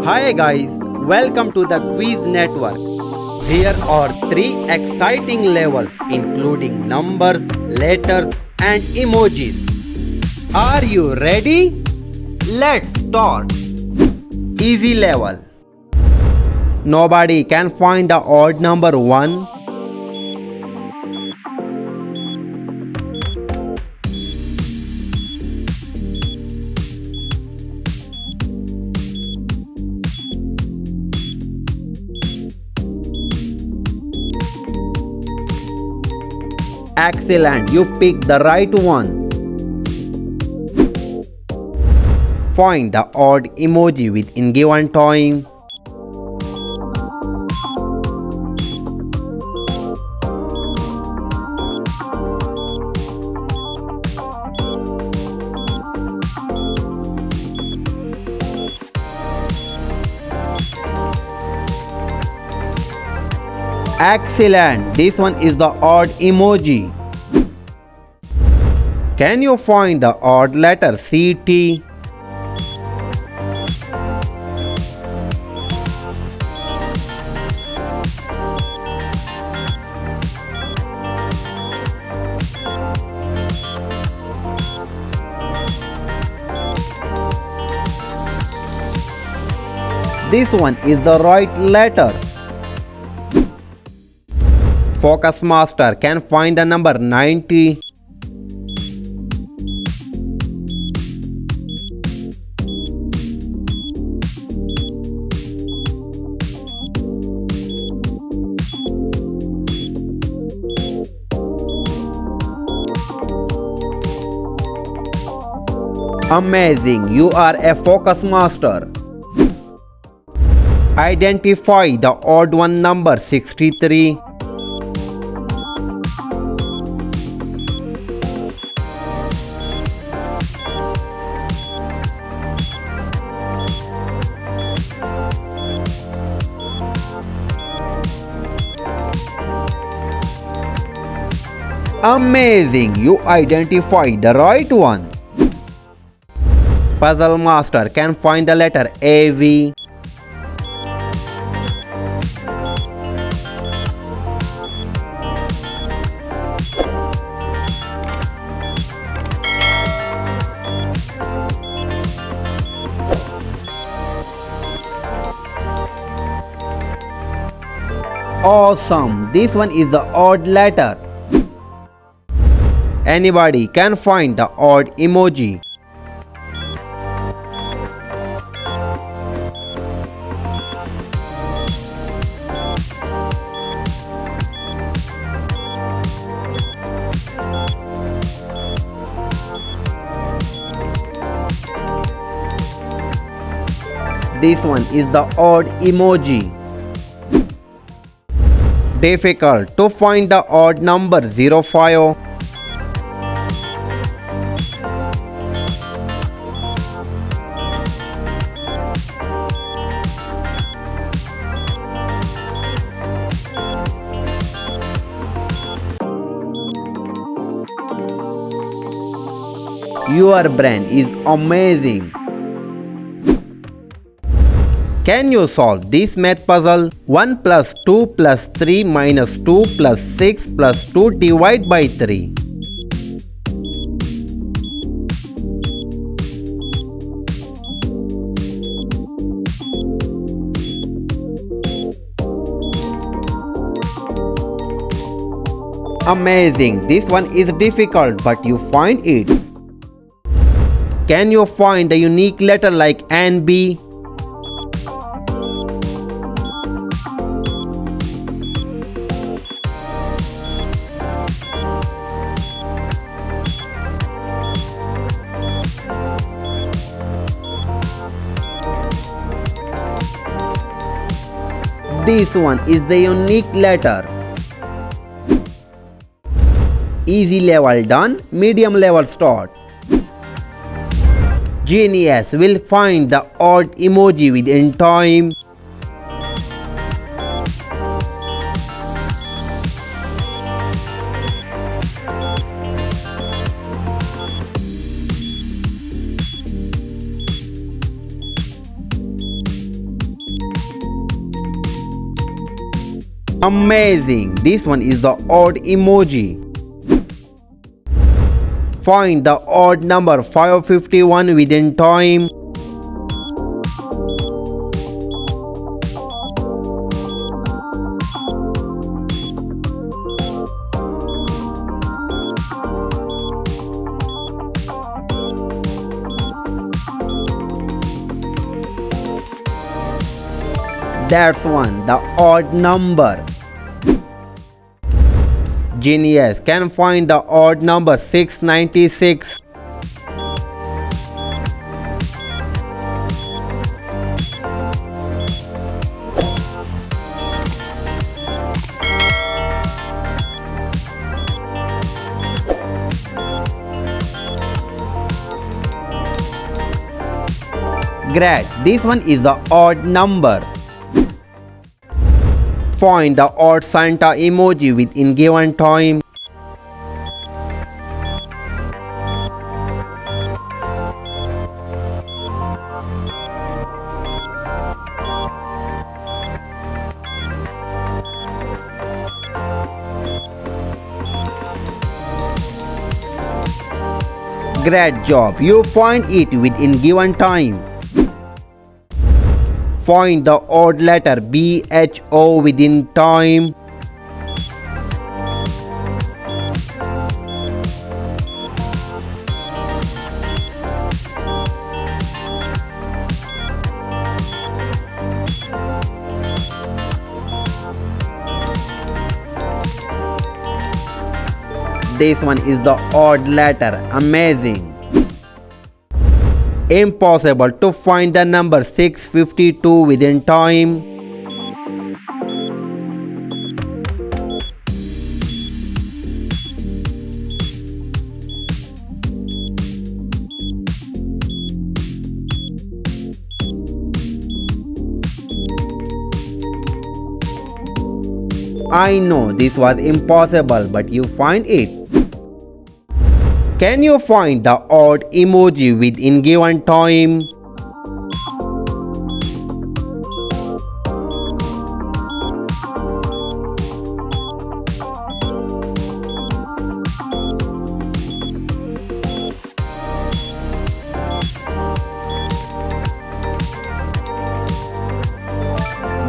Hi guys, welcome to the Quiz Network. Here are 3 exciting levels including numbers, letters and emojis. Are you ready? Let's start. Easy level. Nobody can find the odd number 1. Excellent, you picked the right one. Find the odd emoji within given time. Excellent, this one is the odd emoji. Can you find the odd letter CT? This one is the right letter. Focus Master can find the number 90. Amazing, you are a focus master. Identify the odd one number 63. Amazing, you identified the right one. Puzzle Master can find the letter AV. Awesome, this one is the odd letter. Anybody can find the odd emoji. This one is the odd emoji. Difficult to find the odd number 05. Your brain is amazing. Can you solve this math puzzle? 1 plus 2 plus 3 minus 2 plus 6 plus 2 divided by 3. Amazing, this one is difficult but you find it. Can you find a unique letter like NB? This one is the unique letter. Easy level done, medium level start. Genius will find the odd emoji within time. Amazing! This one is the odd emoji. Find the odd number 551 within time. That's one, the odd number. Genius can find the odd number 696. Great, this one is the odd number. Find the odd Santa emoji within given time. Great job, you find it within given time. Find the odd letter BHO within time. This one is the odd letter. Amazing. Impossible to find the number 652 within time. I know this was impossible, but you find it. Can you find the odd emoji within given time?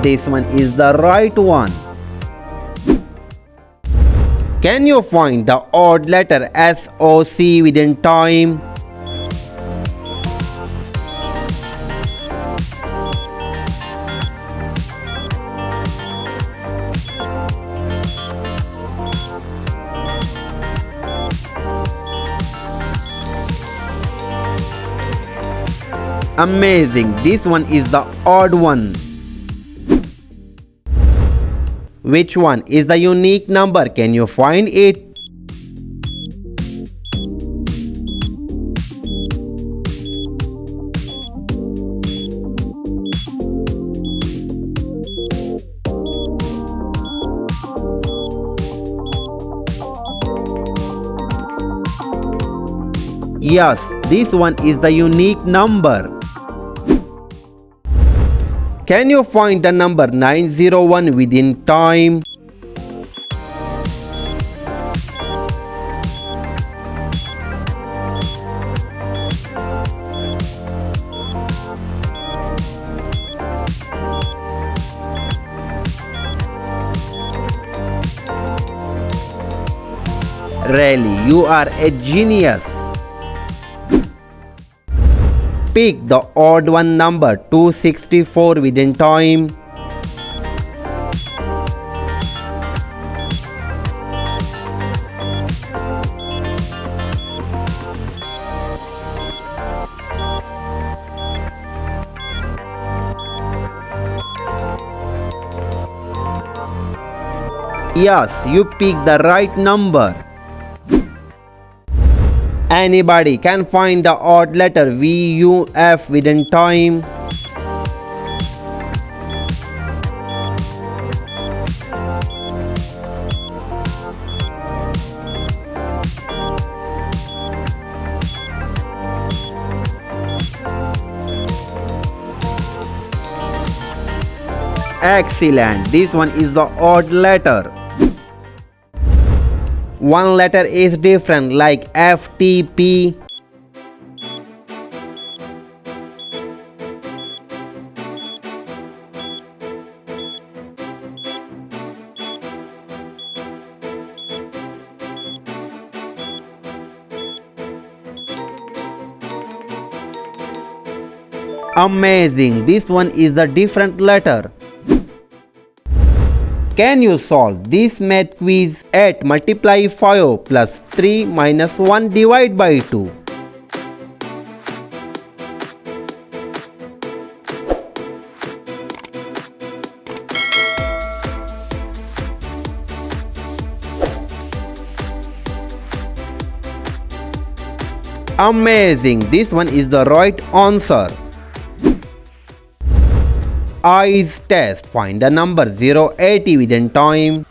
This one is the right one. Can you find the odd letter SOC within time? Amazing, this one is the odd one. Which one is the unique number? Can you find it? Yes, this one is the unique number. Can you find the number 901 within time? Really, you are a genius. Pick the odd one number 264 within time. Yes, you picked the right number. Anybody can find the odd letter VUF within time. Excellent. This one is the odd letter. One letter is different like F, T, P. Amazing. This one is a different letter. Can you solve this math quiz? 8 multiply 5 plus 3 minus 1 divide by 2. Amazing. This one is the right answer. Eyes test. Find the number 080 within time.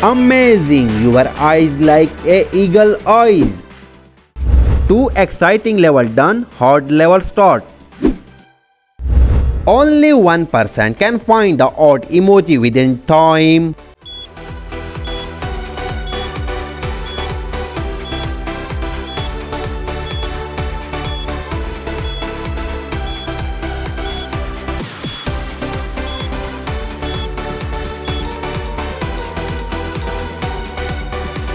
Amazing. Your eyes like a eagle eyes. 2 exciting level done. Hard level start. Only 1% can find the odd emoji within time.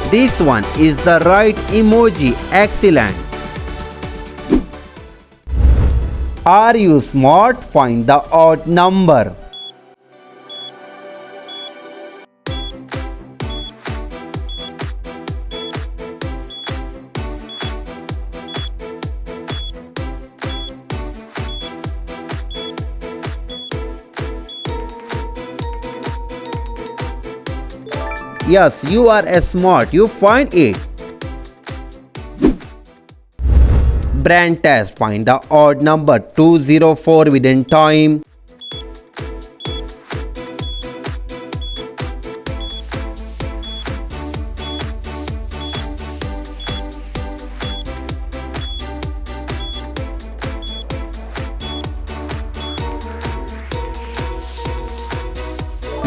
This one is the right emoji. Excellent. Are you smart? Find the odd number. Yes, you are smart. You find it. Brain test. Find the odd number 204 within time.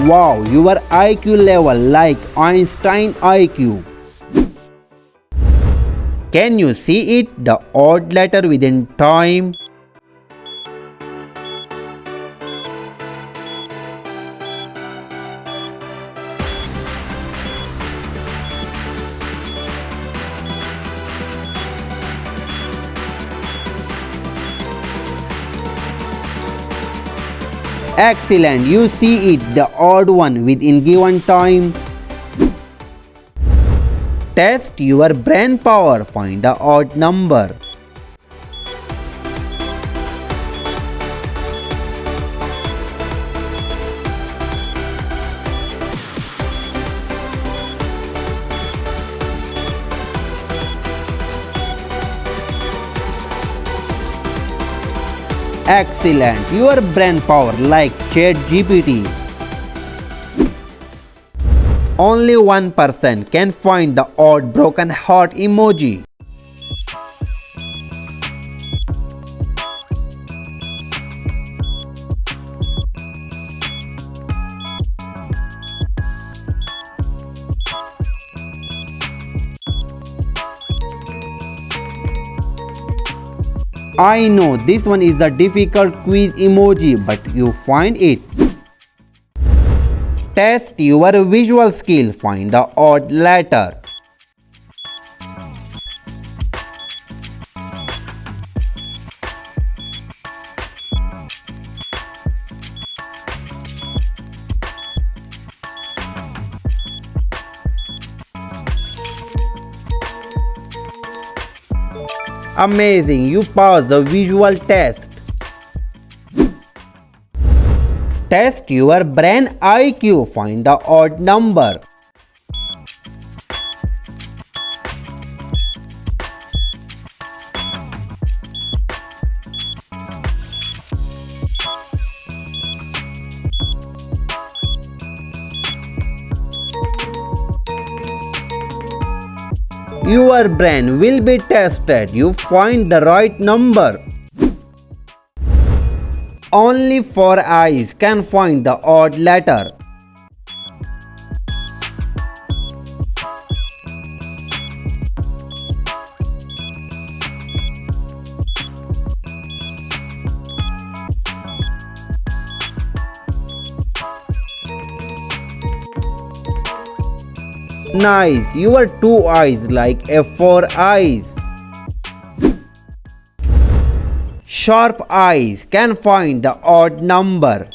Wow, your IQ level like Einstein IQ. Can you see it? The odd letter within time. Excellent. You see it, the odd one within given time. Test your brain power. Find the odd number. Excellent. Your brain power like ChatGPT. Only 1% can find the odd broken heart emoji. I know this one is the difficult quiz emoji, but you find it. Test your visual skill. Find the odd letter. Amazing, you passed the visual test. Test your brain IQ. Find the odd number. Your brain will be tested. You find the right number. Only 4 eyes can find the odd letter. Nice, your 2 eyes like a 4 eyes. Sharp eyes can find the odd number.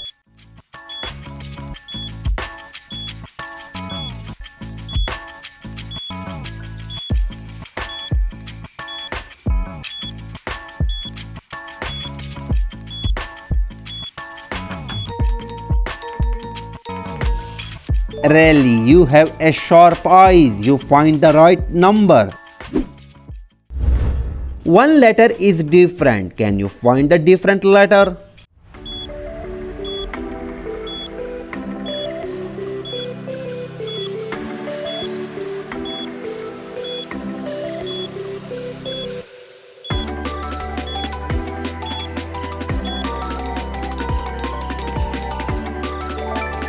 Really, you have a sharp eyes. You find the right number. One letter is different. Can you find a different letter?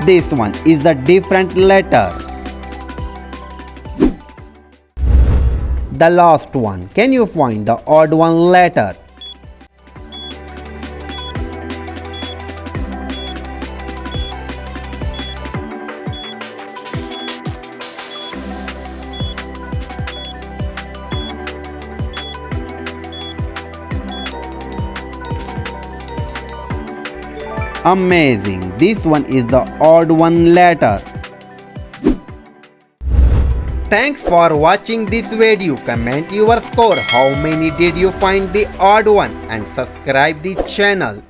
This one is the different letter. The last one. Can you find the odd one letter? Amazing. This one is the odd one letter. Thanks for watching this video. Comment your score. How many did you find the odd one? And subscribe the channel.